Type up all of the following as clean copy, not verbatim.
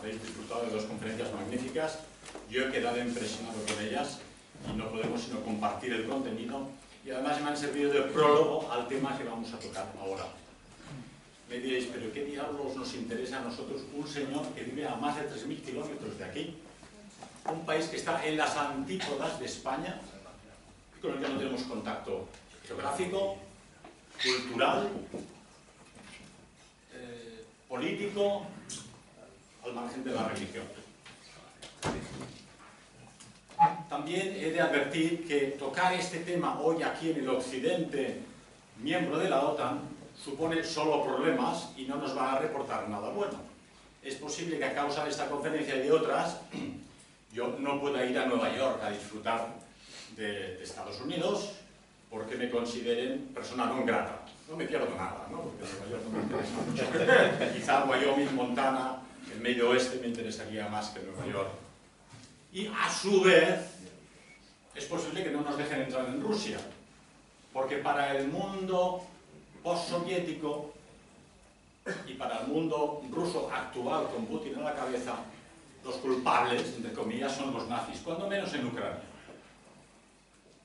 habéis disfrutado de dos conferencias magníficas. Yo he quedado impresionado con ellas y no podemos sino compartir el contenido, y además me han servido de prólogo al tema que vamos a tocar ahora. Me diréis, pero ¿qué diablos nos interesa a nosotros un señor que vive a más de 3.000 kilómetros de aquí? Un país que está en las antípodas de España, con el que no tenemos contacto geográfico, cultural, político, al margen de la religión. También he de advertir que tocar este tema hoy aquí en el occidente, miembro de la OTAN, supone solo problemas y no nos va a reportar nada bueno. Es posible que a causa de esta conferencia y de otras, yo no pueda ir a Nueva York a disfrutar de Estados Unidos porque me consideren persona non grata. No me pierdo nada, ¿no? Porque Nueva York no me interesa mucho. Quizá Wyoming, Montana, el medio oeste me interesaría más que Nueva York. Y a su vez, es posible que no nos dejen entrar en Rusia, porque para el mundo postsoviético y para el mundo ruso actual con Putin a la cabeza, los culpables, entre comillas, son los nazis, cuando menos en Ucrania.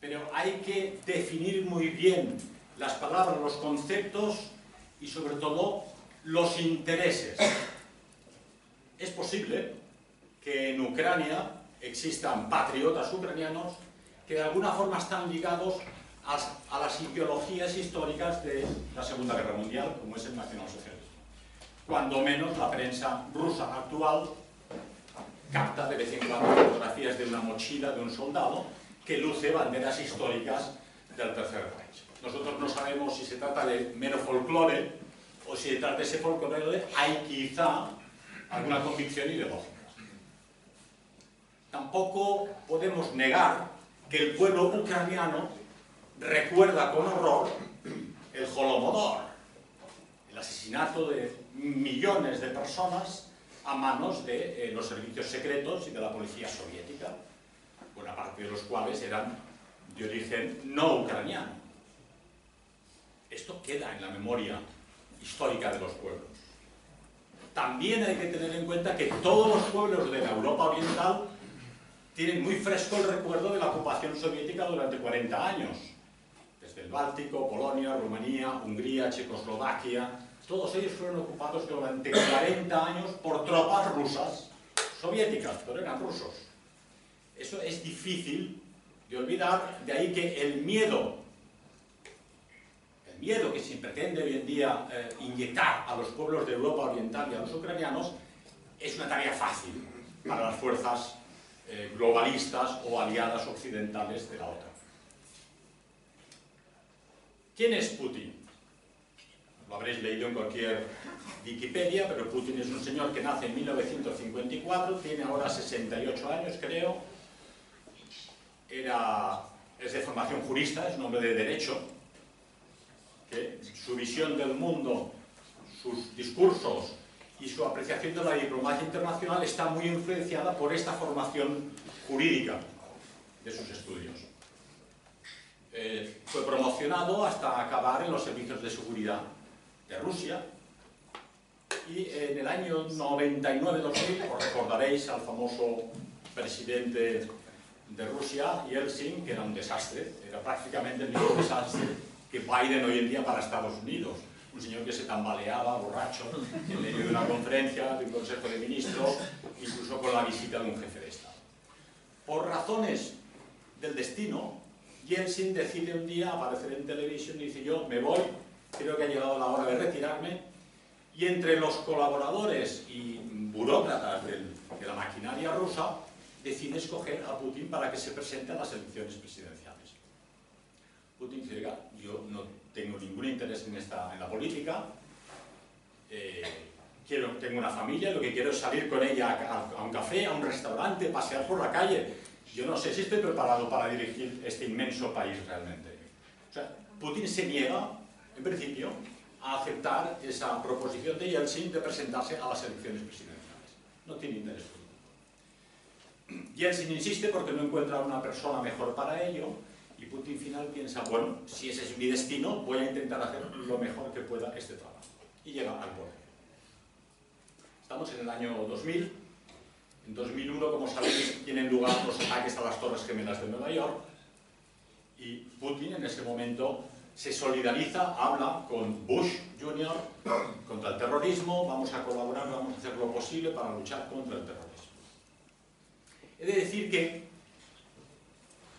Pero hay que definir muy bien las palabras, los conceptos y sobre todo los intereses. Es posible que en Ucrania existan patriotas ucranianos que de alguna forma están ligados a las ideologías históricas de la Segunda Guerra Mundial, como es el nacionalsocialismo. Cuando menos la prensa rusa actual capta de vez en cuando fotografías de una mochila de un soldado que luce banderas históricas del Tercer Reich. Nosotros no sabemos si se trata de mero folclore o si detrás de ese folclore hay quizá alguna convicción ideológica. Tampoco podemos negar que el pueblo ucraniano recuerda con horror el Holodomor, el asesinato de millones de personas a manos de los servicios secretos y de la policía soviética, buena parte de los cuales eran de origen no ucraniano. Esto queda en la memoria histórica de los pueblos. También hay que tener en cuenta que todos los pueblos de la Europa Oriental tienen muy fresco el recuerdo de la ocupación soviética durante 40 años. Desde el Báltico, Polonia, Rumanía, Hungría, Checoslovaquia, todos ellos fueron ocupados durante 40 años por tropas rusas, soviéticas, pero eran rusos. Eso es difícil de olvidar, de ahí que el miedo que se pretende hoy en día inyectar a los pueblos de Europa Oriental y a los ucranianos es una tarea fácil para las fuerzas globalistas o aliadas occidentales de la OTAN. ¿Quién es Putin? Lo habréis leído en cualquier Wikipedia, pero Putin es un señor que nace en 1954, tiene ahora 68 años, creo. Es de formación jurista, es un hombre de derecho, que su visión del mundo, sus discursos y su apreciación de la diplomacia internacional está muy influenciada por esta formación jurídica de sus estudios. Fue promocionado hasta acabar en los servicios de seguridad de Rusia y en el año 99-2000, os recordaréis al famoso presidente de Rusia, Yeltsin, que era un desastre, era prácticamente el mismo desastre que Biden hoy en día para Estados Unidos. Un señor que se tambaleaba, borracho, en medio de una conferencia, de un consejo de ministros, incluso con la visita de un jefe de Estado. Por razones del destino, Yeltsin decide un día aparecer en televisión y dice: yo me voy, creo que ha llegado la hora de retirarme, y entre los colaboradores y burócratas de la maquinaria rusa decide escoger a Putin para que se presente a las elecciones presidenciales. Putin dice: oiga, yo no tengo ningún interés en la política, tengo una familia, lo que quiero es salir con ella a un café, a un restaurante, pasear por la calle. Yo no sé si estoy preparado para dirigir este inmenso país realmente. O sea, Putin se niega, en principio, a aceptar esa proposición de Yeltsin de presentarse a las elecciones presidenciales. No tiene interés político. Yeltsin insiste porque no encuentra una persona mejor para ello, y Putin final piensa: bueno, si ese es mi destino, voy a intentar hacer lo mejor que pueda este trabajo. Y llega al poder. Estamos en el año 2000, En 2001, como sabéis, tienen lugar los ataques a las Torres Gemelas de Nueva York y Putin en ese momento se solidariza, habla con Bush Jr. contra el terrorismo, vamos a colaborar, vamos a hacer lo posible para luchar contra el terrorismo. He de decir que,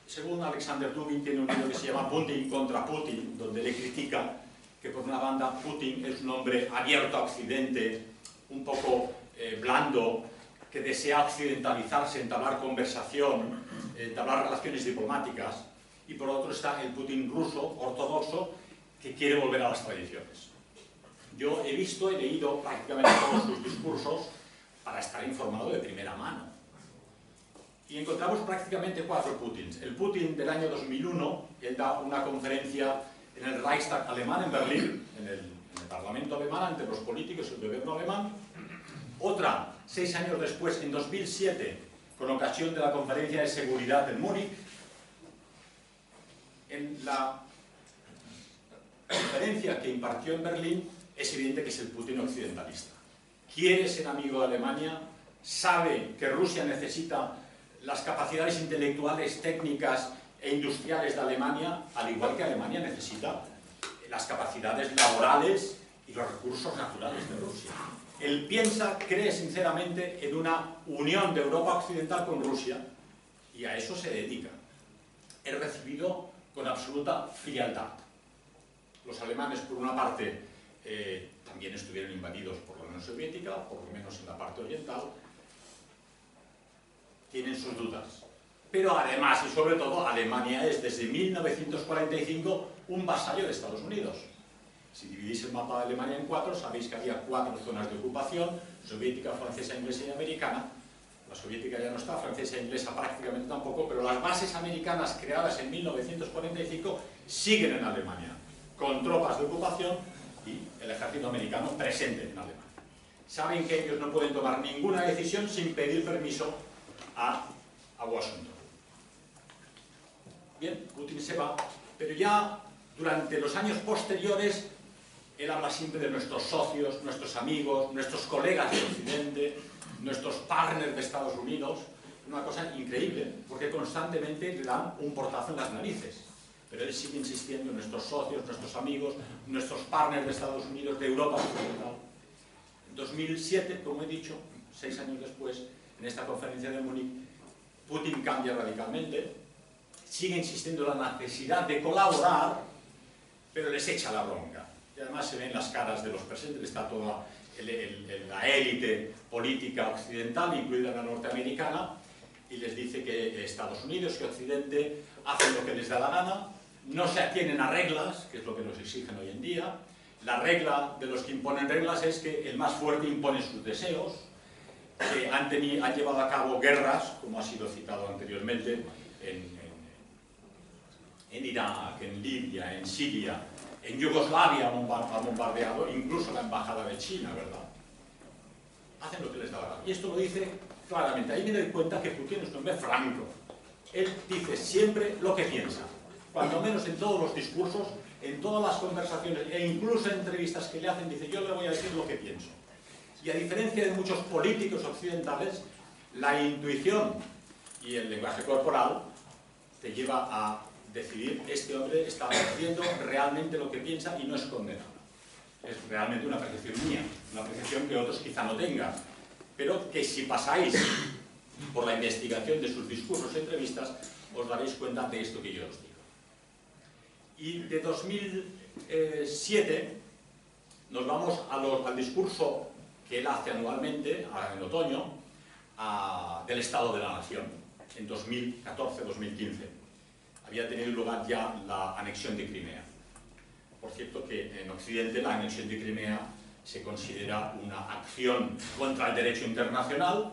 según Alexander Dugin, tiene un libro que se llama Putin contra Putin, donde le critica que por una banda Putin es un hombre abierto a Occidente, un poco blando, que desea occidentalizarse, entablar conversación, entablar relaciones diplomáticas, y por otro está el Putin ruso, ortodoxo, que quiere volver a las tradiciones. Yo he visto, he leído prácticamente todos sus discursos para estar informado de primera mano. Y encontramos prácticamente 4 Putins. El Putin del año 2001, él da una conferencia en el Reichstag alemán en Berlín, en el Parlamento alemán, ante los políticos y el gobierno alemán. Otra, 6 años después, en 2007, con ocasión de la Conferencia de Seguridad en Múnich. En la conferencia que impartió en Berlín, es evidente que es el Putin occidentalista. Quiere ser amigo de Alemania, sabe que Rusia necesita las capacidades intelectuales, técnicas e industriales de Alemania, al igual que Alemania necesita las capacidades laborales y los recursos naturales de Rusia. Él cree sinceramente en una unión de Europa Occidental con Rusia y a eso se dedica. Es recibido con absoluta frialdad. Los alemanes, por una parte, también estuvieron invadidos por la Unión Soviética, por lo menos en la parte oriental, tienen sus dudas. Pero además, y sobre todo, Alemania es desde 1945 un vasallo de Estados Unidos. Si dividís el mapa de Alemania en 4, sabéis que había 4 zonas de ocupación: soviética, francesa, inglesa y americana. La soviética ya no está, francesa e inglesa prácticamente tampoco, pero las bases americanas creadas en 1945 siguen en Alemania, con tropas de ocupación y el ejército americano presente en Alemania. Saben que ellos no pueden tomar ninguna decisión sin pedir permiso a Washington. Bien, Putin se va, pero ya durante los años posteriores él habla siempre de nuestros socios, nuestros amigos, nuestros colegas de Occidente, nuestros partners de Estados Unidos. Una cosa increíble, porque constantemente le dan un portazo en las narices. Pero él sigue insistiendo en nuestros socios, nuestros amigos, nuestros partners de Estados Unidos, de Europa Occidental. En 2007, como he dicho, 6 años después, en esta conferencia de Múnich, Putin cambia radicalmente, sigue insistiendo en la necesidad de colaborar, pero les echa la bronca. Y además se ven las caras de los presentes, está toda la élite política occidental, incluida la norteamericana, y les dice que Estados Unidos y Occidente hacen lo que les da la gana, no se atienen a reglas, que es lo que nos exigen hoy en día. La regla de los que imponen reglas es que el más fuerte impone sus deseos, que han llevado a cabo guerras, como ha sido citado anteriormente, en Irak, en Libia, en Siria, en Yugoslavia ha bombardeado, incluso la embajada de China, ¿verdad? Hacen lo que les da la gana. Y esto lo dice claramente. Ahí me doy cuenta que Putin es un hombre franco. Él dice siempre lo que piensa, cuando menos en todos los discursos, en todas las conversaciones e incluso en entrevistas que le hacen, dice: yo le voy a decir lo que pienso. Y a diferencia de muchos políticos occidentales, la intuición y el lenguaje corporal te lleva a decidir: este hombre está diciendo realmente lo que piensa y no es condenado. Es realmente una percepción mía, una percepción que otros quizá no tengan, pero que si pasáis por la investigación de sus discursos y entrevistas, os daréis cuenta de esto que yo os digo. Y de 2007 nos vamos al discurso que él hace anualmente, en otoño, del Estado de la Nación, en 2014-2015. Había tenido lugar ya la anexión de Crimea. Por cierto que en Occidente la anexión de Crimea se considera una acción contra el derecho internacional,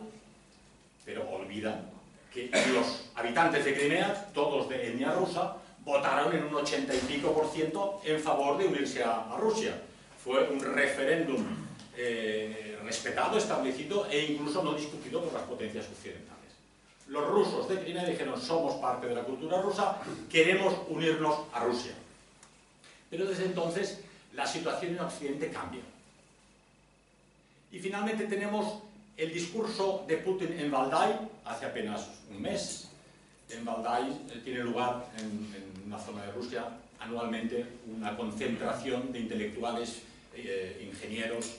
pero olvidan que los habitantes de Crimea, todos de etnia rusa, votaron en un 80 y pico % en favor de unirse a Rusia. Fue un referéndum respetado, establecido e incluso no discutido por las potencias occidentales. Los rusos de Crimea dijeron: somos parte de la cultura rusa, queremos unirnos a Rusia. Pero desde entonces la situación en Occidente cambia. Y finalmente tenemos El discurso de Putin en Valdai, hace apenas un mes, en Valdai tiene lugar en una zona de Rusia anualmente una concentración de intelectuales, ingenieros,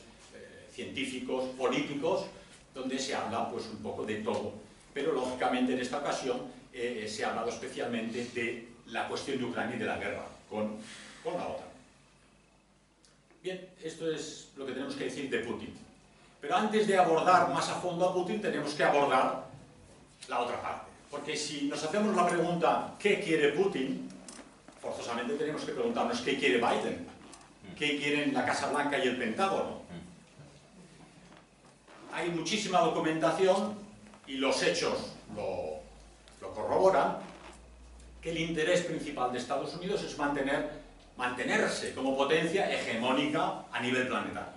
científicos, políticos, donde se habla pues un poco de todo. Pero lógicamente en esta ocasión se ha hablado especialmente de la cuestión de Ucrania y de la guerra con la OTAN. Bien, esto es lo que tenemos que decir de Putin. Pero antes de abordar más a fondo a Putin, tenemos que abordar la otra parte. Porque si nos hacemos la pregunta ¿qué quiere Putin?, forzosamente tenemos que preguntarnos ¿qué quiere Biden? ¿Qué quieren la Casa Blanca y el Pentágono? Hay muchísima documentación y los hechos lo corroboran, que el interés principal de Estados Unidos es mantenerse como potencia hegemónica a nivel planetario.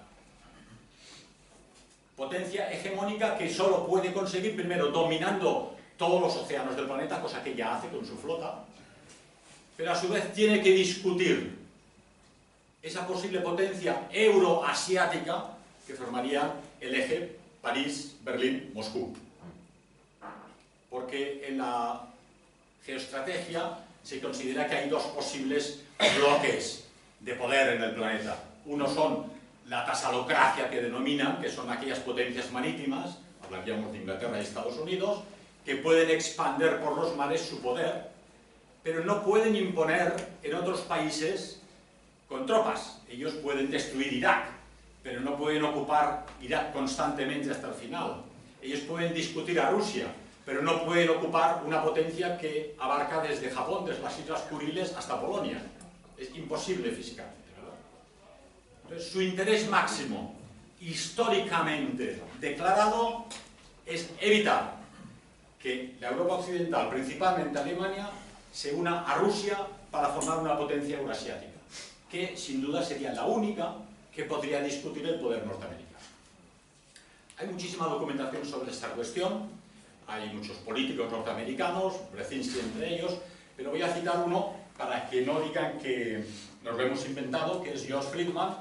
Potencia hegemónica que solo puede conseguir, primero, dominando todos los océanos del planeta, cosa que ya hace con su flota, pero a su vez tiene que discutir esa posible potencia euroasiática que formaría el eje París, Berlín, Moscú. Porque en la geoestrategia se considera que hay dos posibles bloques de poder en el planeta. Uno son la tasalocracia que denominan, que son aquellas potencias marítimas, hablaríamos de Inglaterra y Estados Unidos, que pueden expandir por los mares su poder, pero no pueden imponer en otros países con tropas. Ellos pueden destruir Irak, pero no pueden ocupar Irak constantemente hasta el final. Ellos pueden discutir a Rusia, pero no pueden ocupar una potencia que abarca desde Japón, desde las Islas Kuriles hasta Polonia. Es imposible físicamente, ¿verdad? Entonces, su interés máximo, históricamente declarado, es evitar que la Europa occidental, principalmente Alemania, se una a Rusia para formar una potencia euroasiática, que sin duda sería la única que podría discutir el poder norteamericano. Hay muchísima documentación sobre esta cuestión, hay muchos políticos norteamericanos, Brzezinski entre ellos, pero voy a citar uno para que no digan que nos lo hemos inventado, que es George Friedman,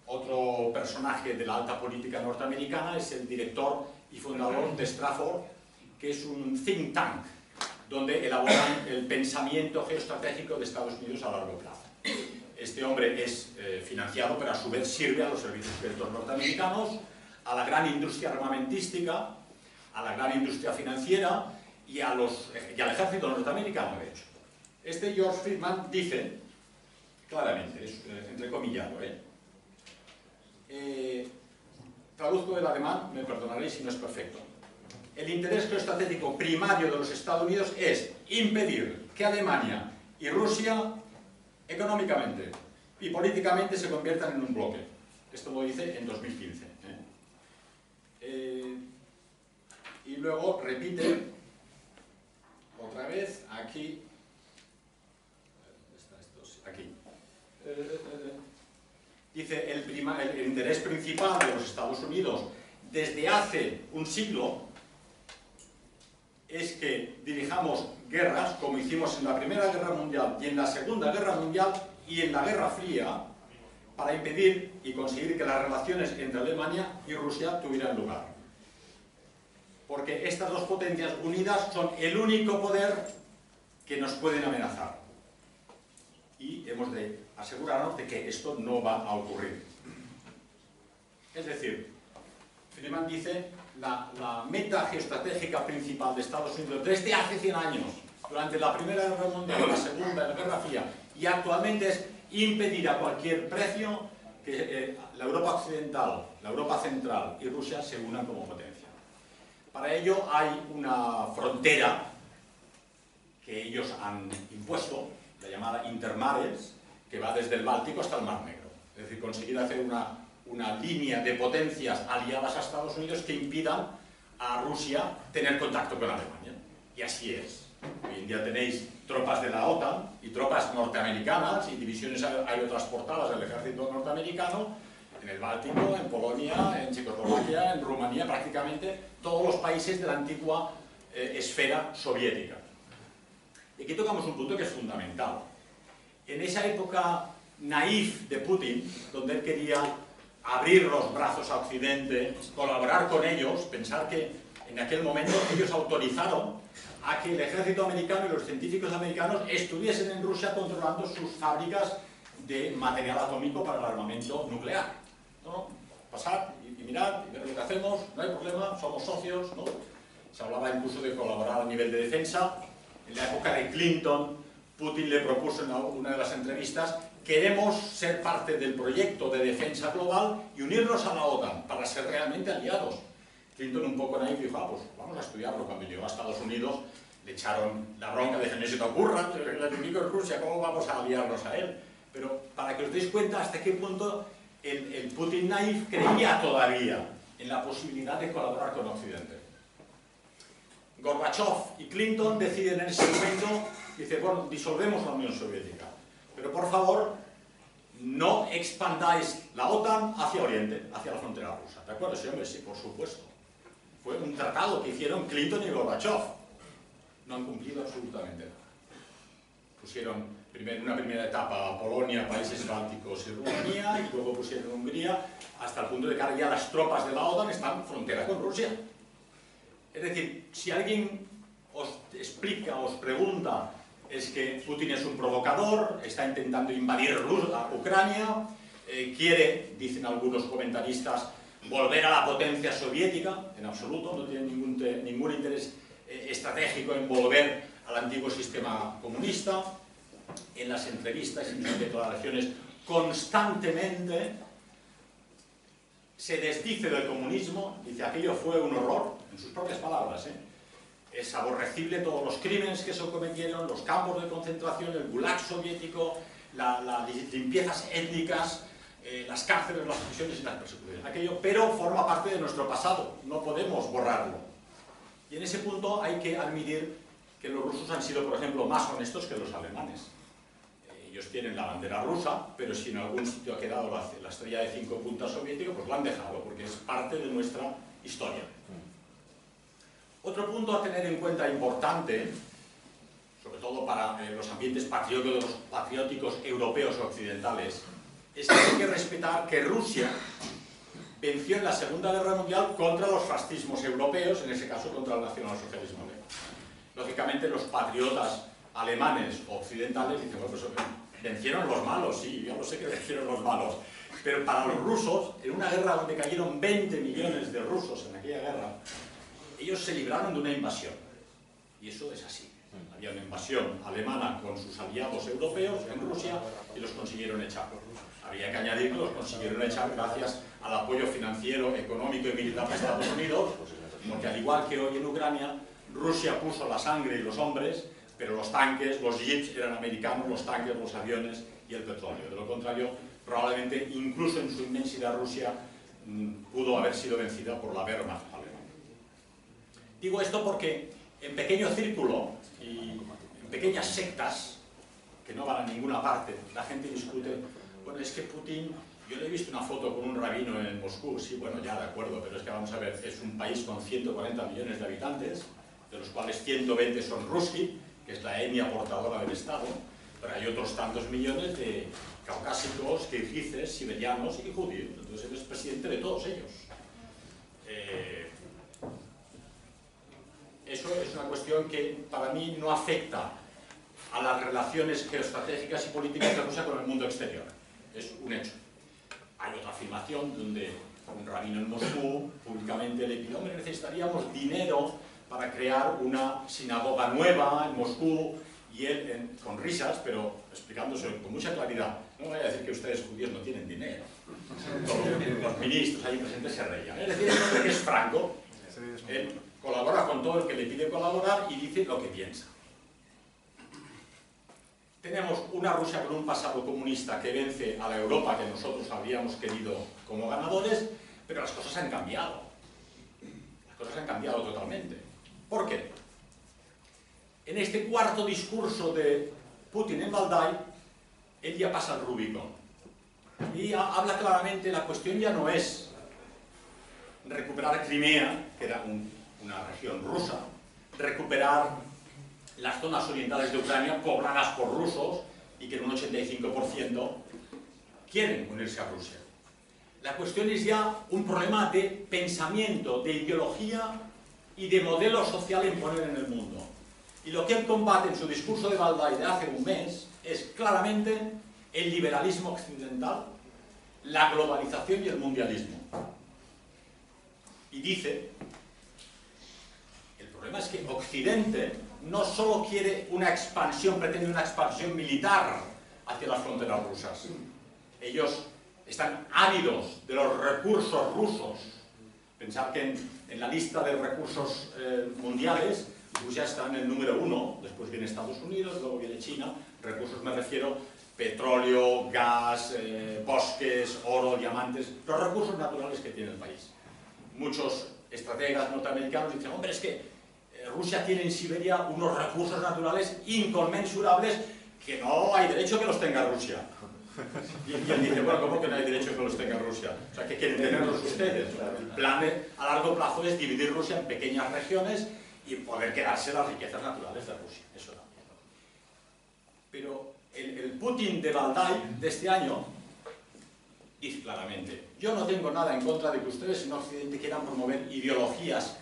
otro personaje de la alta política norteamericana, es el director y fundador de Stratford, que es un think tank, donde elaboran el pensamiento geoestratégico de Estados Unidos a largo plazo. Este hombre es financiado, pero a su vez sirve a los servicios secretos norteamericanos, a la gran industria armamentística, a la gran industria financiera y al ejército norteamericano, de hecho. Este George Friedman dice, claramente, es entrecomillado, traduzco del alemán, me perdonaréis si no es perfecto. El interés geoestratégico primario de los Estados Unidos es impedir que Alemania y Rusia económicamente y políticamente se conviertan en un bloque. Esto lo dice en 2015. Y luego repite otra vez aquí. Aquí. Dice el interés principal de los Estados Unidos desde hace un siglo es que dirijamos guerras, como hicimos en la Primera Guerra Mundial y en la Segunda Guerra Mundial y en la Guerra Fría, para impedir y conseguir que las relaciones entre Alemania y Rusia tuvieran lugar. Porque estas dos potencias unidas son el único poder que nos pueden amenazar. Y hemos de asegurarnos de que esto no va a ocurrir. Es decir, Friedman dice, la meta geoestratégica principal de Estados Unidos desde hace 100 años, durante la Primera Guerra Mundial, la Segunda, la Guerra Fría, y actualmente es impedir a cualquier precio que la Europa occidental, la Europa central y Rusia se unan como potencia. Para ello hay una frontera que ellos han impuesto, la llamada Intermares, que va desde el Báltico hasta el Mar Negro. Es decir, conseguir hacer una línea de potencias aliadas a Estados Unidos que impidan a Rusia tener contacto con Alemania. Y así es. Hoy en día tenéis tropas de la OTAN y tropas norteamericanas y divisiones aerotransportadas del ejército norteamericano en el Báltico, en Polonia, en Checoslovaquia, en Rumanía, prácticamente todos los países de la antigua esfera soviética. Y aquí tocamos un punto que es fundamental. En esa época naif de Putin, donde él quería abrir los brazos a Occidente, colaborar con ellos, pensar que en aquel momento ellos autorizaron a que el ejército americano y los científicos americanos estuviesen en Rusia controlando sus fábricas de material atómico para el armamento nuclear. ¿No? Pasar y mirar y ver lo que hacemos, no hay problema, somos socios, ¿no? Se hablaba incluso de colaborar a nivel de defensa. En la época de Clinton, Putin le propuso en una de las entrevistas: queremos ser parte del proyecto de defensa global y unirnos a la OTAN para ser realmente aliados. Clinton, un poco naif, dijo: pues vamos a estudiarlo. Cuando llegó a Estados Unidos le echaron la bronca, de no se te ocurra, el enemigo es Rusia, ¿cómo vamos a aliarnos a él? Pero para que os deis cuenta hasta qué punto el Putin naif creía todavía en la posibilidad de colaborar con Occidente. Gorbachev y Clinton deciden en ese momento, dice: bueno, disolvemos la Unión Soviética, pero por favor no expandáis la OTAN hacia Oriente, hacia la frontera rusa. ¿De acuerdo? Sí, hombre, sí, por supuesto. Fue un tratado que hicieron Clinton y Gorbachev. No han cumplido absolutamente nada. Pusieron en una primera etapa Polonia, países bálticos y Rumanía, y luego pusieron Hungría, hasta el punto de que ahora ya las tropas de la OTAN están frontera con Rusia. Es decir, si alguien os explica, os pregunta, es que Putin es un provocador, está intentando invadir Ucrania, quiere, dicen algunos comentaristas, volver a la potencia soviética, en absoluto, no tiene ningún interés estratégico en volver al antiguo sistema comunista. En las entrevistas y en sus declaraciones constantemente se desdice del comunismo, dice: aquello fue un horror, en sus propias palabras, es aborrecible todos los crímenes que se cometieron, los campos de concentración, el gulag soviético, las limpiezas étnicas, las cárceles, las prisiones y las persecuciones. Aquello, pero forma parte de nuestro pasado, no podemos borrarlo. Y en ese punto hay que admitir que los rusos han sido, por ejemplo, más honestos que los alemanes. Ellos tienen la bandera rusa, pero si en algún sitio ha quedado la estrella de 5 puntas soviética, pues lo han dejado, porque es parte de nuestra historia. Otro punto a tener en cuenta importante, sobre todo para los ambientes patrióticos europeos o occidentales, es que hay que respetar que Rusia venció en la Segunda Guerra Mundial contra los fascismos europeos, en ese caso contra el nacionalsocialismo alemán. Lógicamente los patriotas alemanes o occidentales dicen: bueno, pues vencieron los malos, sí, ya lo sé que vencieron los malos, pero para los rusos, en una guerra donde cayeron 20 millones de rusos en aquella guerra, ellos se libraron de una invasión, y eso es así. Había una invasión alemana con sus aliados europeos en Rusia y los consiguieron echar. Habría que añadir que los consiguieron echar gracias al apoyo financiero, económico y militar de Estados Unidos, porque al igual que hoy en Ucrania, Rusia puso la sangre y los hombres, pero los tanques, los jeeps eran americanos, los tanques, los aviones y el petróleo. De lo contrario, probablemente, incluso en su inmensidad, Rusia pudo haber sido vencida por la Wehrmacht alemana. Digo esto porque en pequeño círculo y en pequeñas sectas, que no van a ninguna parte, la gente discute: bueno, es que Putin, yo le he visto una foto con un rabino en Moscú, sí, bueno, ya de acuerdo, pero es que vamos a ver, es un país con 140 millones de habitantes, de los cuales 120 son ruski, que es la etnia portadora del Estado, pero hay otros tantos millones de caucásicos, kirguises, siberianos y judíos. Entonces él es presidente de todos ellos. Eso es una cuestión que para mí no afecta a las relaciones geoestratégicas y políticas de Rusia con el mundo exterior. Es un hecho. Hay otra afirmación donde un rabino en Moscú públicamente le pide: hombre, necesitaríamos dinero para crear una sinagoga nueva en Moscú, y él, con risas, pero explicándose con mucha claridad: no voy a decir que ustedes judíos no tienen dinero. Todos los ministros ahí presentes se reían. Es decir, es un hombre que es franco, él colabora con todo el que le pide colaborar y dice lo que piensa. Tenemos una Rusia con un pasado comunista que vence a la Europa que nosotros habríamos querido como ganadores, pero las cosas han cambiado. Las cosas han cambiado totalmente. ¿Por qué? En este cuarto discurso de Putin en Valdai, él ya pasa el Rubicón. Y habla claramente: la cuestión ya no es recuperar Crimea, que era una región rusa, recuperar las zonas orientales de Ucrania pobladas por rusos y que en un 85% quieren unirse a Rusia. La cuestión es ya un problema de pensamiento, de ideología y de modelo social a imponer en el mundo. Y lo que él combate en su discurso de Valdai de hace un mes es claramente el liberalismo occidental, la globalización y el mundialismo. Y dice, el problema es que Occidente no solo quiere una expansión, pretende una expansión militar hacia las fronteras rusas. Ellos están ávidos de los recursos rusos. Pensad que en la lista de recursos mundiales, Rusia está en el número 1, después viene Estados Unidos, luego viene China. Recursos me refiero petróleo, gas, bosques, oro, diamantes, los recursos naturales que tiene el país. Muchos estrategas norteamericanos dicen, hombre, es que Rusia tiene en Siberia unos recursos naturales inconmensurables que no hay derecho que los tenga Rusia. Y él dice, bueno, ¿cómo que no hay derecho que los tenga Rusia? O sea, que quieren tenerlos ustedes. El plan a largo plazo es dividir Rusia en pequeñas regiones y poder quedarse las riquezas naturales de Rusia. Eso también. Pero el Putin de Valdai de este año dice claramente, yo no tengo nada en contra de que ustedes en Occidente quieran promover ideologías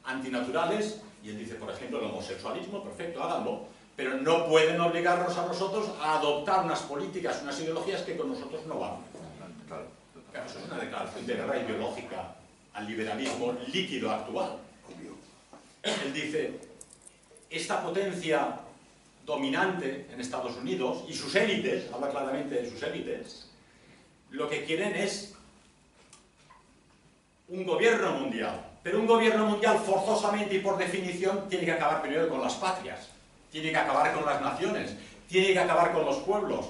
antinaturales, y él dice, por ejemplo, el homosexualismo, perfecto, háganlo, pero no pueden obligarnos a nosotros a adoptar unas políticas, unas ideologías que con nosotros no van. Claro, eso es una declaración de guerra ideológica al liberalismo líquido actual. Él dice, esta potencia dominante en Estados Unidos y sus élites, habla claramente de sus élites, lo que quieren es un gobierno mundial, pero un gobierno mundial forzosamente y por definición tiene que acabar primero con las patrias, tiene que acabar con las naciones, tiene que acabar con los pueblos.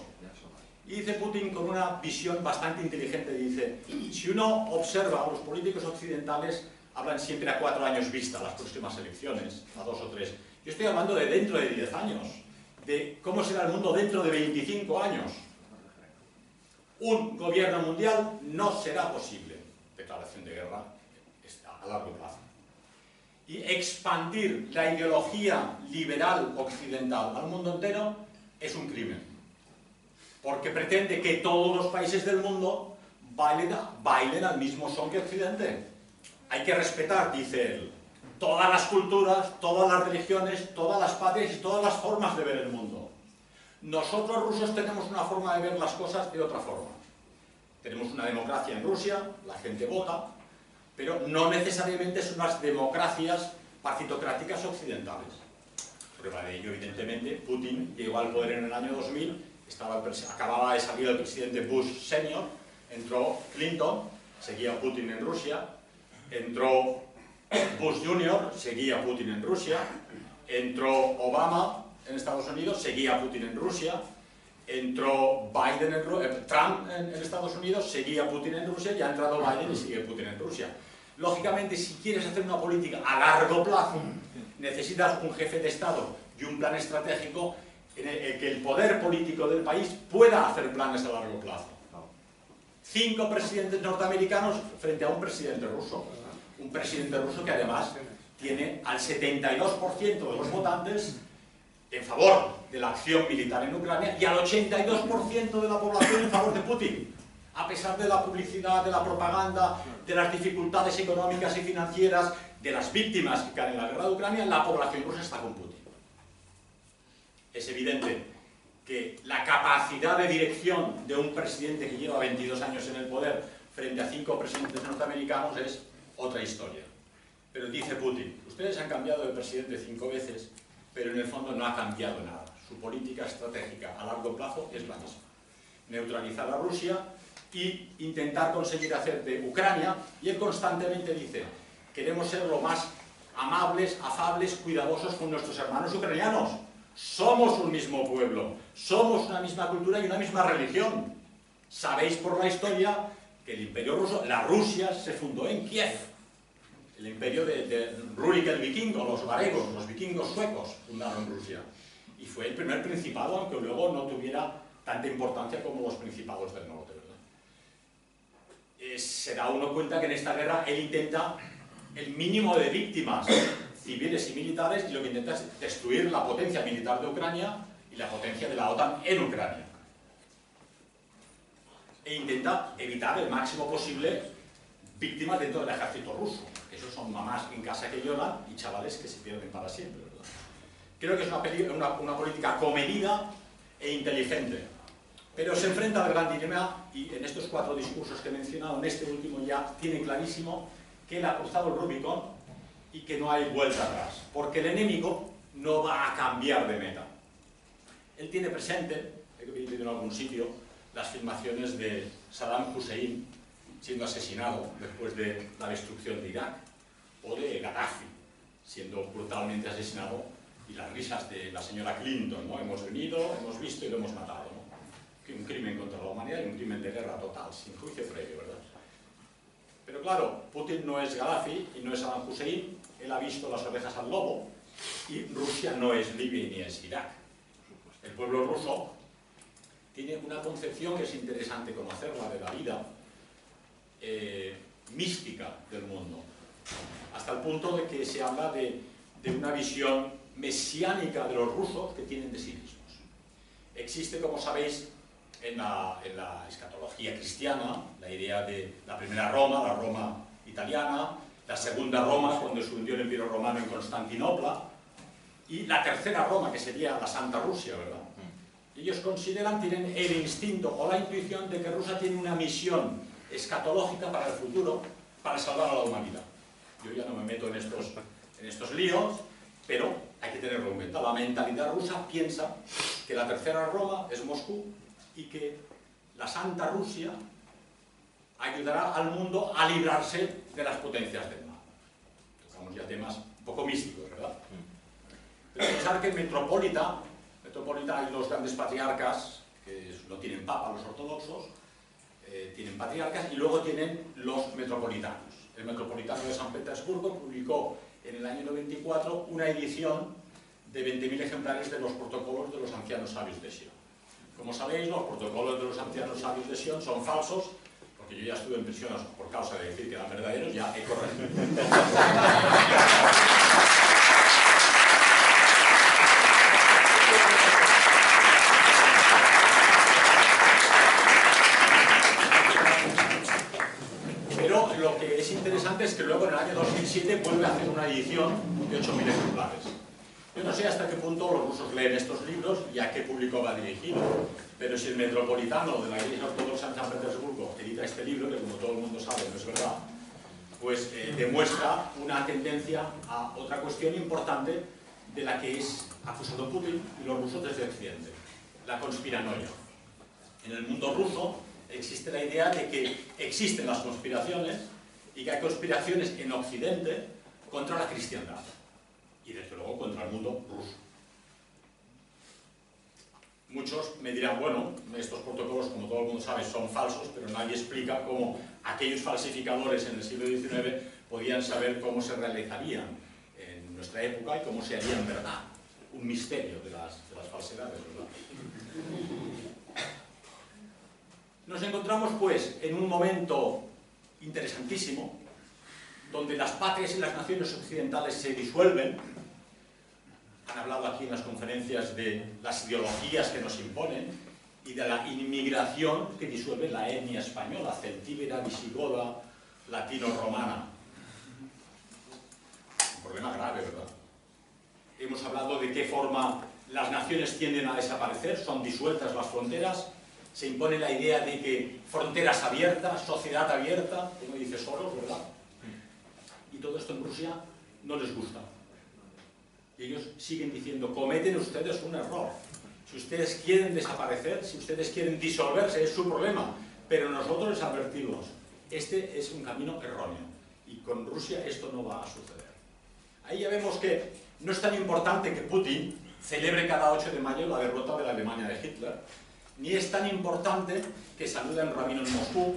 Y dice Putin con una visión bastante inteligente, dice, si uno observa a los políticos occidentales, hablan siempre a 4 años vista, las próximas elecciones, a 2 o 3. Yo estoy hablando de dentro de 10 años, de cómo será el mundo dentro de 25 años. Un gobierno mundial no será posible. Declaración de guerra a largo plazo. Y expandir la ideología liberal occidental al mundo entero es un crimen. Porque pretende que todos los países del mundo bailen al mismo son que Occidente. Hay que respetar, dice él, todas las culturas, todas las religiones, todas las patrias y todas las formas de ver el mundo. Nosotros rusos tenemos una forma de ver las cosas de otra forma. Tenemos una democracia en Rusia, la gente vota, pero no necesariamente son las democracias partitocráticas occidentales. Prueba de ello, evidentemente, Putin llegó al poder en el año 2000, acababa de salir el presidente Bush senior, entró Clinton, seguía Putin en Rusia, entró Bush Jr., seguía Putin en Rusia, entró Obama en Estados Unidos, seguía Putin en Rusia, entró Trump en Estados Unidos, seguía Putin en Rusia, y ha entrado Biden y sigue Putin en Rusia. Lógicamente, si quieres hacer una política a largo plazo, necesitas un jefe de Estado y un plan estratégico en el que el poder político del país pueda hacer planes a largo plazo. 5 presidentes norteamericanos frente a un presidente ruso. Un presidente ruso que además tiene al 72% de los votantes en favor de la acción militar en Ucrania y al 82% de la población en favor de Putin. A pesar de la publicidad, de la propaganda, de las dificultades económicas y financieras, de las víctimas que caen en la guerra de Ucrania, la población rusa está con Putin. Es evidente que la capacidad de dirección de un presidente que lleva 22 años en el poder frente a 5 presidentes norteamericanos es otra historia. Pero dice Putin, ustedes han cambiado de presidente 5 veces, pero en el fondo no ha cambiado nada. Su política estratégica a largo plazo es la misma. Neutralizar a Rusia y intentar conseguir hacer de Ucrania, y él constantemente dice, queremos ser lo más amables, afables, cuidadosos con nuestros hermanos ucranianos. Somos un mismo pueblo, somos una misma cultura y una misma religión. Sabéis por la historia que el Imperio Ruso, la Rusia, se fundó en Kiev. El imperio de Rurik el Vikingo, los varegos, los vikingos suecos, fundaron Rusia. Y fue el primer principado, aunque luego no tuviera tanta importancia como los principados del norte, ¿verdad? Se da uno cuenta que en esta guerra él intenta el mínimo de víctimas civiles y militares, y lo que intenta es destruir la potencia militar de Ucrania y la potencia de la OTAN en Ucrania. e intenta evitar el máximo posible víctimas dentro del ejército ruso. Esos son mamás en casa que lloran y chavales que se pierden para siempre, ¿verdad? Creo que es una política comedida e inteligente, pero se enfrenta al gran dilema, y en estos 4 discursos que he mencionado, en este último ya tiene clarísimo que él ha cruzado el Rubicón y que no hay vuelta atrás, porque el enemigo no va a cambiar de meta. Él tiene presente, he visto en algún sitio, las filmaciones de Saddam Hussein siendo asesinado después de la destrucción de Irak, o de Gaddafi siendo brutalmente asesinado, y las risas de la señora Clinton, ¿no? Hemos venido, hemos visto y lo hemos matado, ¿no? Un crimen contra la humanidad y un crimen de guerra total, sin juicio previo, ¿verdad? Pero claro, Putin no es Gaddafi y no es Saddam Hussein, él ha visto las orejas al lobo, y Rusia no es Libia ni es Irak. El pueblo ruso tiene una concepción que es interesante conocerla de la vida mística del mundo, hasta el punto de que se habla de una visión mesiánica de los rusos que tienen de sí mismos. Existe, como sabéis, en la escatología cristiana, la idea de la primera Roma, la Roma italiana, la segunda Roma, cuando se hundió el Imperio Romano en Constantinopla, y la tercera Roma, que sería la Santa Rusia, ¿verdad? Ellos consideran, tienen el instinto o la intuición de que Rusia tiene una misión escatológica para el futuro, para salvar a la humanidad. Yo ya no me meto en estos líos, pero hay que tenerlo en cuenta. La mentalidad rusa piensa que la tercera Roma es Moscú y que la Santa Rusia ayudará al mundo a librarse de las potencias del mal. Tocamos ya temas un poco místicos, ¿verdad? Pero pensar que en Metropolita hay los grandes patriarcas, que no tienen papa los ortodoxos, tienen patriarcas, y luego tienen los metropolitanos. El metropolitano de San Petersburgo publicó en el año 94 una edición de 20.000 ejemplares de los protocolos de los ancianos sabios de Sion. Como sabéis, los protocolos de los ancianos sabios de Sion son falsos, porque yo ya estuve en prisión por causa de decir que eran verdaderos, ya he corregido. Lo que es interesante es que luego en el año 2007 vuelve a hacer una edición de 8.000 ejemplares. Yo no sé hasta qué punto los rusos leen estos libros y a qué público va dirigido, pero si el metropolitano de la Iglesia Ortodoxa en San Petersburgo edita este libro, que como todo el mundo sabe no es verdad, pues demuestra una tendencia a otra cuestión importante de la que es acusado Putin y los rusos desde Occidente, la conspiranoia. En el mundo ruso existe la idea de que existen las conspiraciones y que hay conspiraciones en Occidente contra la cristiandad y desde luego contra el mundo ruso. Muchos me dirán, bueno, estos protocolos, como todo el mundo sabe, son falsos, pero nadie explica cómo aquellos falsificadores en el siglo XIX podían saber cómo se realizarían en nuestra época y cómo se harían en verdad. Un misterio de las falsedades, ¿verdad? Nos encontramos, pues, en un momento interesantísimo, donde las patrias y las naciones occidentales se disuelven. Han hablado aquí en las conferencias de las ideologías que nos imponen y de la inmigración que disuelve la etnia española, celtíbera, visigoda, latino-romana. Un problema grave, ¿verdad? Hemos hablado de qué forma las naciones tienden a desaparecer, son disueltas las fronteras. Se impone la idea de que fronteras abiertas, sociedad abierta, como dice Soros, ¿verdad? Y todo esto en Rusia no les gusta. Y ellos siguen diciendo, cometen ustedes un error. Si ustedes quieren desaparecer, si ustedes quieren disolverse, es su problema. Pero nosotros les advertimos, este es un camino erróneo. Y con Rusia esto no va a suceder. Ahí ya vemos que no es tan importante que Putin celebre cada 8 de mayo la derrota de la Alemania de Hitler, ni es tan importante que saluden rabino en Moscú,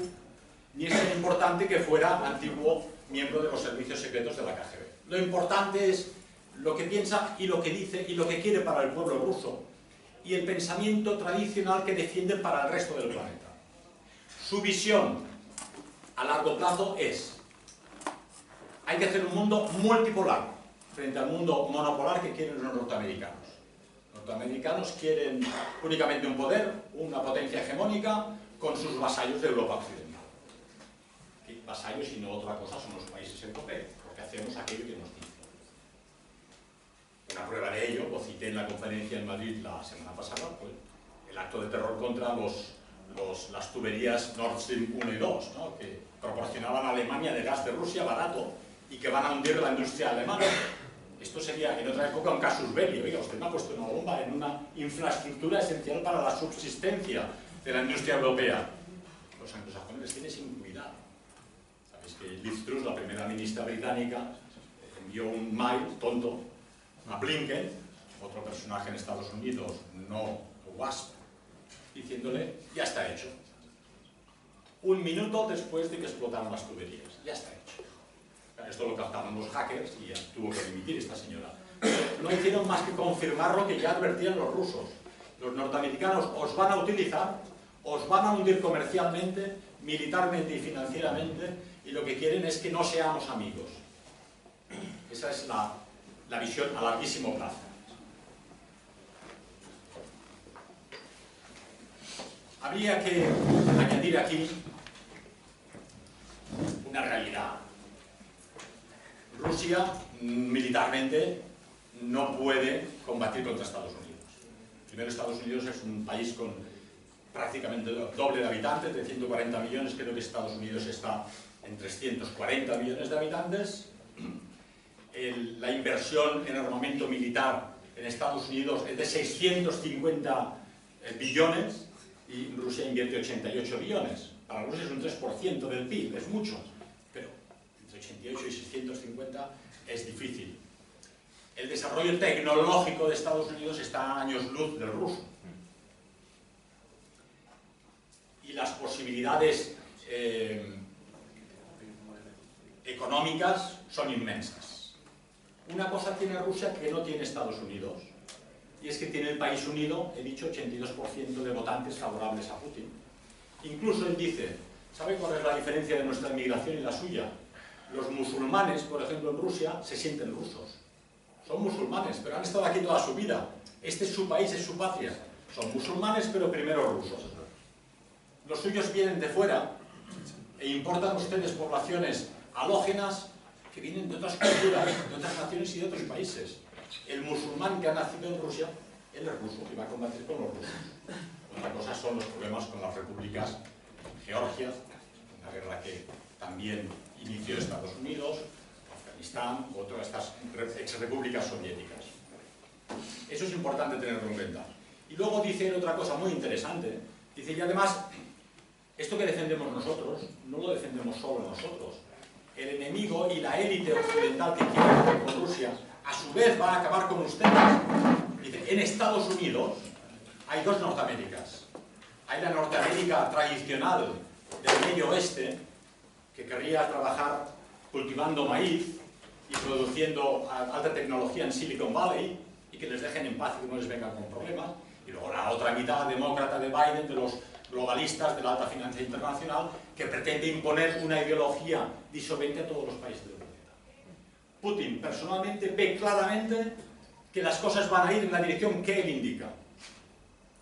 ni es tan importante que fuera antiguo miembro de los servicios secretos de la KGB. Lo importante es lo que piensa y lo que dice y lo que quiere para el pueblo ruso y el pensamiento tradicional que defiende para el resto del planeta. Su visión a largo plazo es: hay que hacer un mundo multipolar frente al mundo monopolar que quieren los norteamericanos. Los norteamericanos quieren únicamente un poder, una potencia hegemónica, con sus vasallos de Europa Occidental. ¿Qué vasallos y no otra cosa son los países europeos? Porque hacemos aquello que nos dicen. Una prueba de ello, lo cité en la conferencia en Madrid la semana pasada, pues el acto de terror contra las tuberías Nord Stream 1 y 2, ¿no? Que proporcionaban a Alemania de gas de Rusia barato y que van a hundir la industria alemana. Esto sería en otra época un casus belli. Oiga, usted me ha puesto una bomba en una infraestructura esencial para la subsistencia de la industria europea. Los anglosajones les tienen sin cuidado. Sabéis que Liz Truss, la primera ministra británica, envió un mail tonto a Blinken, otro personaje en Estados Unidos, no WASP, diciéndole, ya está hecho. Un minuto después de que explotaron las tuberías, ya está hecho. Esto lo captaron los hackers y ya tuvo que dimitir esta señora. No hicieron más que confirmar lo que ya advertían los rusos. Los norteamericanos os van a utilizar, os van a hundir comercialmente, militarmente y financieramente, y lo que quieren es que no seamos amigos. Esa es la visión a larguísimo plazo. Habría que añadir aquí una realidad. Rusia militarmente no puede combatir contra Estados Unidos. Primero, Estados Unidos es un país con prácticamente doble de habitantes, de 140 millones, creo que Estados Unidos está en 340 millones de habitantes. La inversión en armamento militar en Estados Unidos es de 650 billones y Rusia invierte 88 billones. Para Rusia es un 3% del PIB, es mucho, pero entre 88 y 650 es difícil. El desarrollo tecnológico de Estados Unidos está a años luz del ruso. Y las posibilidades económicas son inmensas. Una cosa tiene Rusia que no tiene Estados Unidos, y es que tiene el país unido, he dicho, 82% de votantes favorables a Putin. Incluso él dice, ¿sabe cuál es la diferencia de nuestra inmigración y la suya? Los musulmanes, por ejemplo, en Rusia, se sienten rusos. Son musulmanes, pero han estado aquí toda su vida. Este es su país, es su patria. Son musulmanes, pero primero rusos. Los suyos vienen de fuera e importan ustedes poblaciones halógenas que vienen de otras culturas, de otras naciones y de otros países. El musulmán que ha nacido en Rusia, él es ruso y va a combatir con los rusos. Otra cosa son los problemas con las repúblicas. Georgia, una guerra que también inició Estados Unidos, Afganistán, otras estas exrepúblicas soviéticas. Eso es importante tenerlo en cuenta. Y luego dice otra cosa muy interesante. Dice, y además, esto que defendemos nosotros, no lo defendemos solo nosotros. El enemigo y la élite occidental que quiere acabar con Rusia, a su vez va a acabar con ustedes. Dice, en Estados Unidos hay dos Norteaméricas. Hay la Norteamérica tradicional del medio oeste, que querría trabajar cultivando maíz y produciendo alta tecnología en Silicon Valley, y que les dejen en paz y que no les vengan con problemas. Y luego la otra mitad demócrata de Biden, de los globalistas de la alta finanza internacional, que pretende imponer una ideología disolvente a todos los países del planeta. Putin personalmente ve claramente que las cosas van a ir en la dirección que él indica,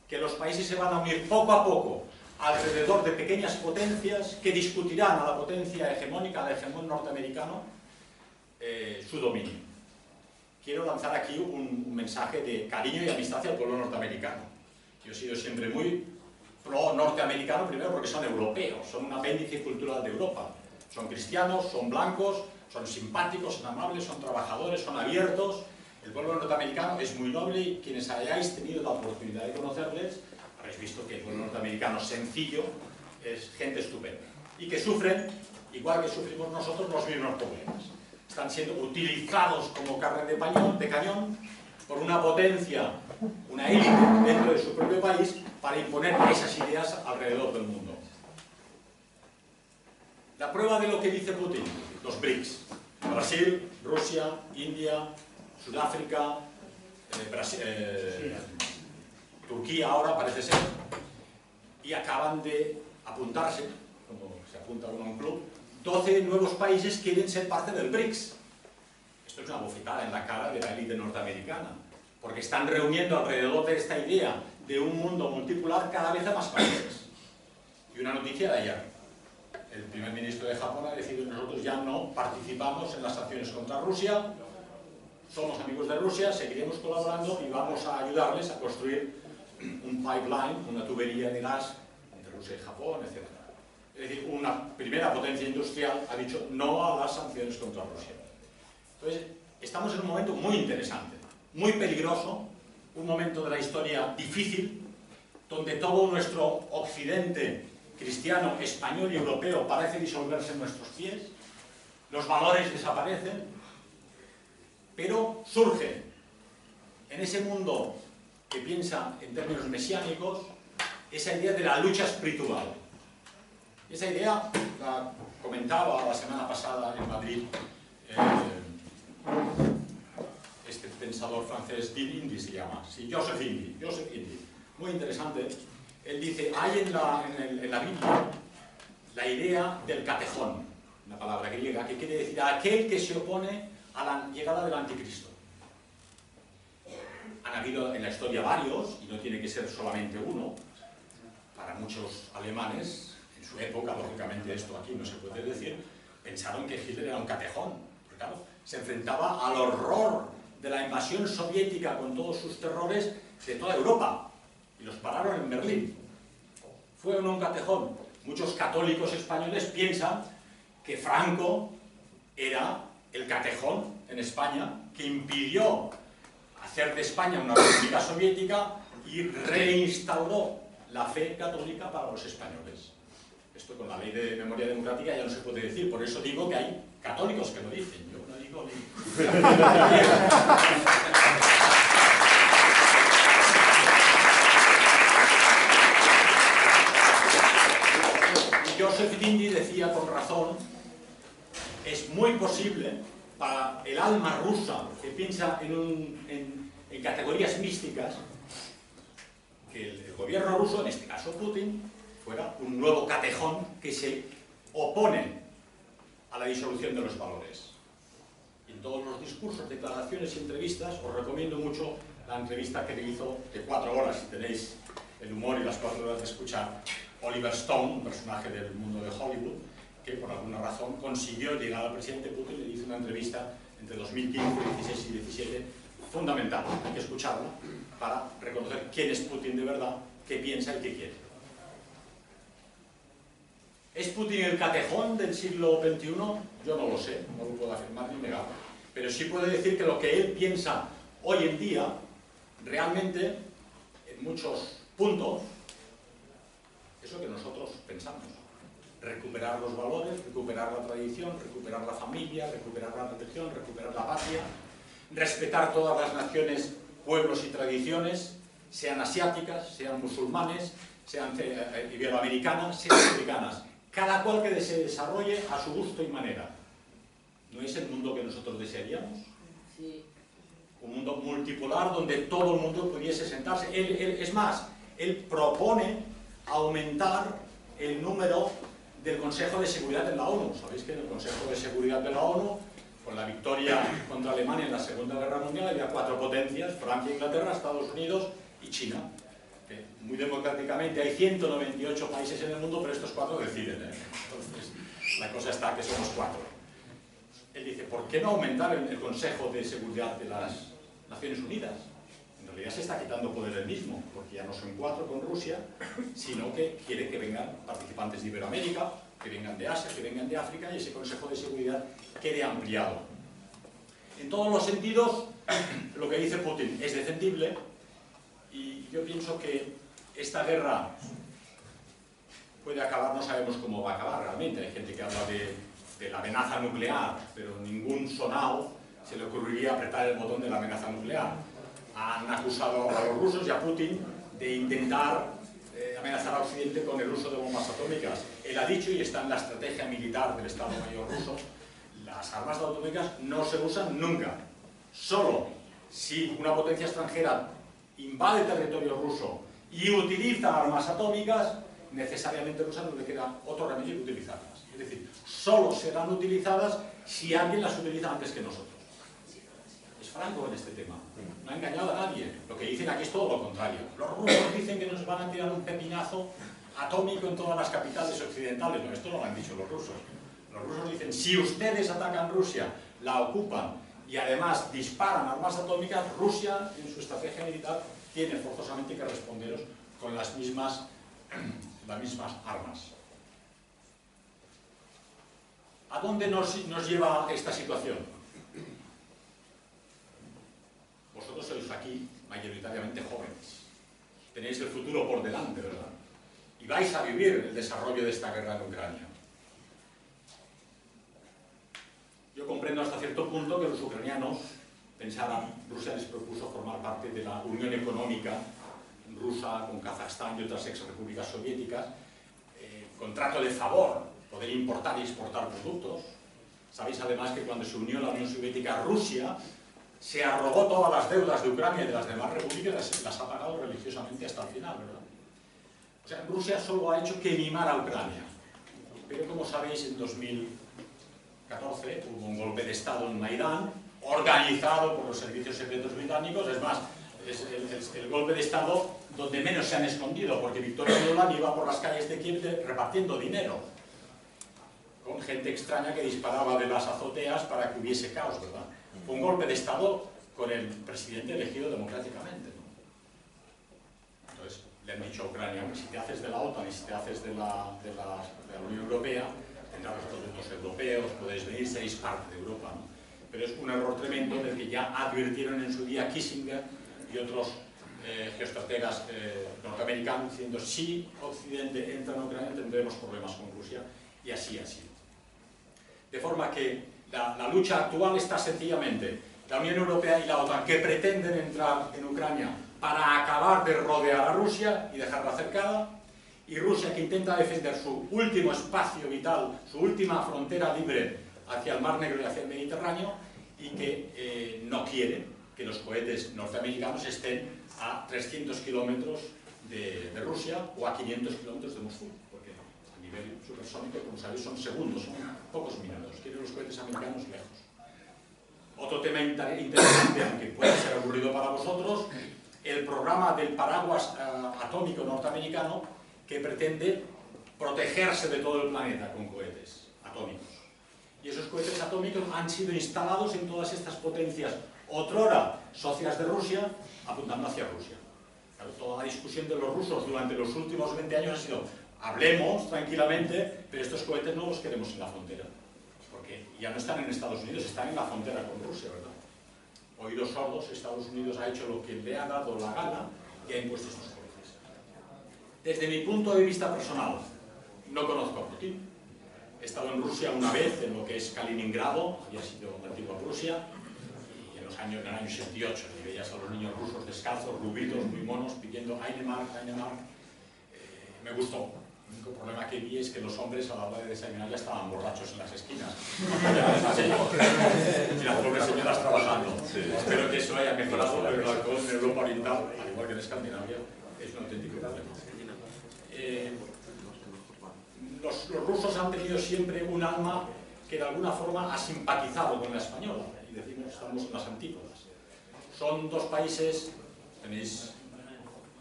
que los países se van a unir poco a poco alrededor de pequeñas potencias que discutirán a la potencia hegemónica, al hegemón norteamericano, su dominio. Quiero lanzar aquí un mensaje de cariño y amistad hacia el pueblo norteamericano. Yo he sido siempre muy pro-norteamericano, primero porque son europeos, son un apéndice cultural de Europa. Son cristianos, son blancos, son simpáticos, son amables, son trabajadores, son abiertos. El pueblo norteamericano es muy noble y quienes hayáis tenido la oportunidad de conocerles, habréis visto que el pueblo norteamericano sencillo es gente estupenda. Y que sufren, igual que sufrimos nosotros, los mismos problemas. Están siendo utilizados como carne de cañón por una potencia, una élite dentro de su propio país, para imponer esas ideas alrededor del mundo. La prueba de lo que dice Putin, los BRICS, Brasil, Rusia, India, Sudáfrica, Turquía ahora parece ser, y acaban de apuntarse, como se apunta uno a un club, 12 nuevos países quieren ser parte del BRICS. Esto es una bofetada en la cara de la élite norteamericana, porque están reuniendo alrededor de esta idea de un mundo multipolar cada vez a más países. Y una noticia de ayer. El primer ministro de Japón ha decidido que nosotros ya no participamos en las sanciones contra Rusia, somos amigos de Rusia, seguiremos colaborando y vamos a ayudarles a construir un pipeline, una tubería de gas entre Rusia y Japón, etc. Es decir, una primera potencia industrial ha dicho no a las sanciones contra Rusia. Entonces, estamos en un momento muy interesante, muy peligroso, un momento de la historia difícil, donde todo nuestro occidente cristiano, español y europeo parece disolverse en nuestros pies, los valores desaparecen, pero surge en ese mundo que piensa en términos mesiánicos esa idea de la lucha espiritual. Esa idea la comentaba la semana pasada en Madrid este pensador francés, Indy se llama, sí, Joseph Indy, muy interesante. Él dice, hay en la Biblia la idea del catejón, una palabra griega que quiere decir aquel que se opone a la llegada del anticristo. Han habido en la historia varios, y no tiene que ser solamente uno. Para muchos alemanes, en su época, lógicamente esto aquí no se puede decir, pensaron que Hitler era un catejón, porque claro, se enfrentaba al horror de la invasión soviética con todos sus terrores de toda Europa, y los pararon en Berlín. Fue un catejón. Muchos católicos españoles piensan que Franco era el catejón en España que impidió hacer de España una república soviética y reinstauró la fe católica para los españoles. Esto con la ley de memoria democrática ya no se puede decir, por eso digo que hay católicos que lo dicen, yo no digo Joseph Indy decía con razón, es muy posible para el alma rusa que piensa en categorías místicas que el gobierno ruso, en este caso Putin, fuera un nuevo catejón que se opone a la disolución de los valores. Y en todos los discursos, declaraciones y entrevistas, os recomiendo mucho la entrevista que le hizo de 4 horas, si tenéis el humor y las 4 horas de escuchar, Oliver Stone, un personaje del mundo de Hollywood, que por alguna razón consiguió llegar al presidente Putin y le hizo una entrevista entre 2015, 2016 y 2017, fundamental, hay que escucharla para reconocer quién es Putin de verdad, qué piensa y qué quiere. ¿Es Putin el catejón del siglo XXI? Yo no lo sé, no lo puedo afirmar ni negar, pero sí puedo decir que lo que él piensa hoy en día, realmente, en muchos puntos, es lo que nosotros pensamos. Recuperar los valores, recuperar la tradición, recuperar la familia, recuperar la religión, recuperar la patria, respetar todas las naciones, pueblos y tradiciones, sean asiáticas, sean musulmanes, sean iberoamericanas, sean africanas. Cada cual que se desarrolle a su gusto y manera. ¿No es el mundo que nosotros desearíamos? Sí. Un mundo multipolar donde todo el mundo pudiese sentarse. Es más, él propone aumentar el número del Consejo de Seguridad de la ONU. Sabéis que en el Consejo de Seguridad de la ONU, con la victoria contra Alemania en la Segunda Guerra Mundial, había 4 potencias, Francia, Inglaterra, Estados Unidos y China. Muy democráticamente hay 198 países en el mundo, pero estos 4 deciden. Entonces, la cosa está que somos 4. Él dice, ¿por qué no aumentar el Consejo de Seguridad de las Naciones Unidas? En realidad se está quitando poder él mismo, porque ya no son 4 con Rusia, sino que quiere que vengan participantes de Iberoamérica, que vengan de Asia, que vengan de África, y ese Consejo de Seguridad quede ampliado. En todos los sentidos, lo que dice Putin es defendible, y yo pienso que esta guerra puede acabar, no sabemos cómo va a acabar realmente. Hay gente que habla de la amenaza nuclear, pero ningún sonao se le ocurriría apretar el botón de la amenaza nuclear. Han acusado a los rusos y a Putin de intentar amenazar a Occidente con el uso de bombas atómicas. Él ha dicho, y está en la estrategia militar del Estado Mayor ruso, las armas atómicas no se usan nunca. Solo si una potencia extranjera invade territorio ruso y utiliza armas atómicas, necesariamente rusa no le queda otro remedio que utilizarlas. Es decir, solo serán utilizadas si alguien las utiliza antes que nosotros. Es franco en este tema. No ha engañado a nadie. Lo que dicen aquí es todo lo contrario. Los rusos dicen que nos van a tirar un pepinazo atómico en todas las capitales occidentales. No, esto no lo han dicho los rusos. Los rusos dicen, si ustedes atacan Rusia, la ocupan y además disparan armas atómicas, Rusia en su estrategia militar tiene forzosamente que responderos con las mismas armas. ¿A dónde nos lleva esta situación? Vosotros sois aquí mayoritariamente jóvenes. Tenéis el futuro por delante, ¿verdad? Y vais a vivir el desarrollo de esta guerra en Ucrania. Yo comprendo hasta cierto punto que los ucranianos pensaban, Rusia les propuso formar parte de la Unión Económica rusa con Kazajstán y otras ex-repúblicas soviéticas, contrato de favor, poder importar y exportar productos. Sabéis además que cuando se unió la Unión Soviética, Rusia se arrogó todas las deudas de Ucrania y de las demás repúblicas y las ha pagado religiosamente hasta el final, ¿verdad? O sea, Rusia solo ha hecho que mimar a Ucrania. Pero como sabéis, en 2014 hubo un golpe de Estado en Maidán, organizado por los servicios secretos británicos. Es más, es el golpe de Estado donde menos se han escondido, porque Viktor Nuland iba por las calles de Kiev repartiendo dinero, con gente extraña que disparaba de las azoteas para que hubiese caos, ¿verdad? Fue un golpe de Estado con el presidente elegido democráticamente, ¿no? Entonces, le han dicho a Ucrania que si te haces de la OTAN y si te haces de la Unión Europea, tendrás los productos europeos, podéis venir, seréis parte de Europa, ¿no? Pero es un error tremendo del que ya advirtieron en su día Kissinger y otros geoestrategas norteamericanos, diciendo si Occidente entra en Ucrania tendremos problemas con Rusia, y así ha sido. De forma que la lucha actual está sencillamente la Unión Europea y la OTAN, que pretenden entrar en Ucrania para acabar de rodear a Rusia y dejarla cercada, y Rusia, que intenta defender su último espacio vital, su última frontera libre hacia el Mar Negro y hacia el Mediterráneo, y que no quiere que los cohetes norteamericanos estén a 300 kilómetros de Rusia o a 500 kilómetros de Moscú, porque a nivel supersónico, como sabéis, son segundos, son pocos minutos. Quieren los cohetes americanos lejos. Otro tema interesante, aunque puede ser aburrido para vosotros, el programa del paraguas atómico norteamericano, que pretende protegerse de todo el planeta con cohetes atómicos. Y esos cohetes atómicos han sido instalados en todas estas potencias, otrora socias de Rusia, apuntando hacia Rusia. Claro, toda la discusión de los rusos durante los últimos 20 años ha sido: hablemos tranquilamente, pero estos cohetes no los queremos en la frontera. Porque ya no están en Estados Unidos, están en la frontera con Rusia, ¿verdad? Oídos sordos, Estados Unidos ha hecho lo que le ha dado la gana y ha impuesto estos cohetes. Desde mi punto de vista personal, no conozco a Putin. He estado en Rusia una vez, en lo que es Kaliningrado, había sido la antigua Prusia, y en el año 78, y veías a los niños rusos descalzos, rubitos, muy monos, pidiendo Heinemark, Heinemark. Me gustó. El único problema que vi es que los hombres a la hora de desayunar ya estaban borrachos en las esquinas. Y las pobres señoras trabajando. Sí. Espero que eso haya mejorado, pero el alcohol en Europa Oriental, al igual que en Escandinavia, es un auténtico problema. Los rusos han tenido siempre un alma que de alguna forma ha simpatizado con la española, y decimos, estamos en las antípodas. Son dos países, tenéis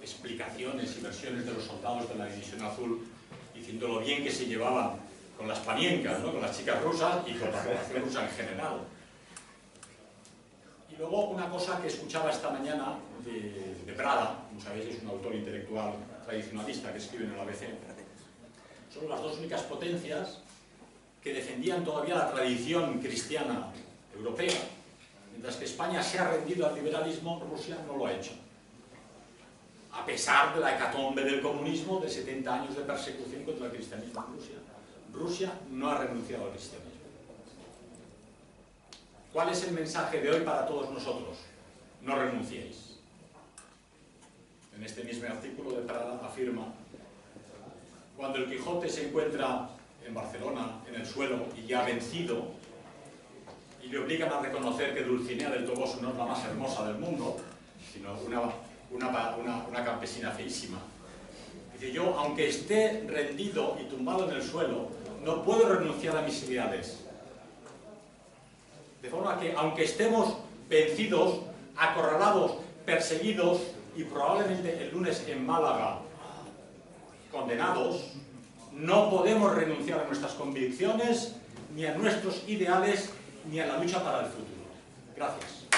explicaciones y versiones de los soldados de la División Azul diciendo lo bien que se llevaban con las paniencas, ¿no? Con las chicas rusas y con la población rusa en general. Y luego una cosa que escuchaba esta mañana de Prada, como sabéis es un autor intelectual tradicionalista que escribe en el ABC. Son las dos únicas potencias que defendían todavía la tradición cristiana europea, mientras que España se ha rendido al liberalismo, Rusia no lo ha hecho. A pesar de la hecatombe del comunismo, de 70 años de persecución contra el cristianismo en Rusia, Rusia no ha renunciado al cristianismo. ¿Cuál es el mensaje de hoy para todos nosotros? No renunciéis. En este mismo artículo de Prada afirma: cuando el Quijote se encuentra en Barcelona, en el suelo, y ya vencido, y le obligan a reconocer que Dulcinea del Toboso no es la más hermosa del mundo, sino una campesina feísima. Dice: yo, aunque esté rendido y tumbado en el suelo, no puedo renunciar a mis ideales. De forma que, aunque estemos vencidos, acorralados, perseguidos, y probablemente el lunes en Málaga condenados, no podemos renunciar a nuestras convicciones, ni a nuestros ideales, ni a la lucha para el futuro. Gracias.